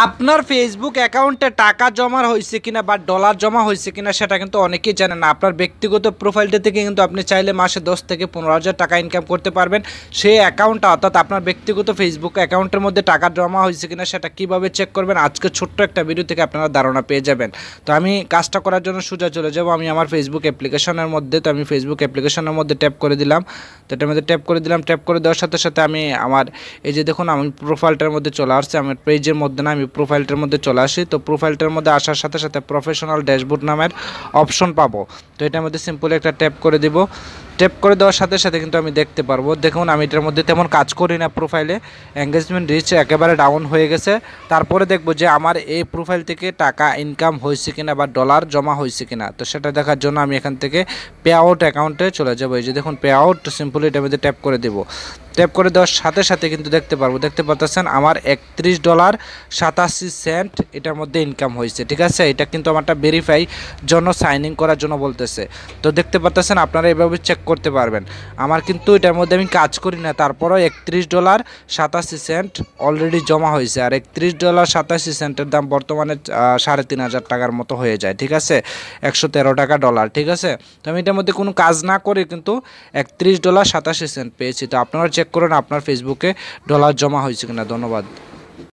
আপনার ফেসবুক অ্যাকাউন্টে টাকা জমা হয়েছে কিনা বা ডলার জমা হয়েছে কিনা সেটা কিন্তু অনেকেই জানেন না। আপনার ব্যক্তিগত প্রোফাইলটা থেকে কিন্তু আপনি চাইলে মাসে 10 থেকে 15,000 টাকা ইনকাম করতে পারবেন। সেই অ্যাকাউন্টটা অর্থাৎ আপনার ব্যক্তিগত ফেসবুক অ্যাকাউন্টের মধ্যে টাকা জমা হয়েছে কিনা সেটা কীভাবে চেক করবেন আজকে ছোট্ট একটা ভিডিও থেকে আপনারা ধারণা পেয়ে যাবেন। তো আমি কাজটা করার জন্য সোজা চলে যাব আমি আমার ফেসবুক অ্যাপ্লিকেশনের মধ্যে। তো আমি ফেসবুক অ্যাপ্লিকেশনের মধ্যে ট্যাপ করে দিলাম। তো এটার মধ্যে ট্যাপ করে দিলাম। ট্যাপ করে দেওয়ার সাথে সাথে আমি আমার এই যে দেখুন আমি প্রোফাইলটার মধ্যে চলে আসছে। আমার পেজের মধ্যে না আমি প্রোফাইলটার মধ্যে চলে আসি। তো প্রোফাইলটার মধ্যে আসার সাথে সাথে প্রফেশনাল ড্যাশবোর্ড নামের অপশন পাবো। তো এটার মধ্যে সিম্পলি একটা ট্যাপ করে দিব। ট্যাপ করে দেওয়ার সাথে সাথে কিন্তু আমি দেখতে পারবো, দেখুন আমি এটার মধ্যে তেমন কাজ করি না। প্রোফাইলে এঙ্গেজমেন্ট রিচ একেবারে ডাউন হয়ে গেছে। তারপরে দেখবো যে আমার এই প্রোফাইল থেকে টাকা ইনকাম হয়েছে কিনা বা ডলার জমা হয়েছে কিনা। তো সেটা দেখার জন্য আমি এখান থেকে পে আউট অ্যাকাউন্টে চলে যাবো। এই যে দেখুন পে আউট, সিম্পলি এটার মধ্যে ট্যাপ করে দেবো। ট্যাপ করে দেওয়ার সাথে সাথে কিন্তু দেখতে পাচ্ছেন আমার $31.87 এটার মধ্যে ইনকাম হয়েছে। ঠিক আছে, এটা কিন্তু আমারটা ভেরিফাই জন্য সাইন ইন করার জন্য বলতেছে। তো দেখতে পাচ্ছেন আপনারা এভাবে চেক করতে পারবেন। আমার কিন্তু এটার মধ্যে আমি কাজ করি না, তারপরও $31.87 অলরেডি জমা হয়েছে। আর $31.87 দাম বর্তমানে 3,500 টাকার মতো হয়ে যায়। ঠিক আছে, 113 টাকা ডলার। ঠিক আছে, তো আমি এটার মধ্যে কোনো কাজ না করে কিন্তু $31.87 পেয়েছি। তো আপনারা চেক করুন আপনার ফেসবুকে ডলার জমা হয়েছে কিনা। ধন্যবাদ।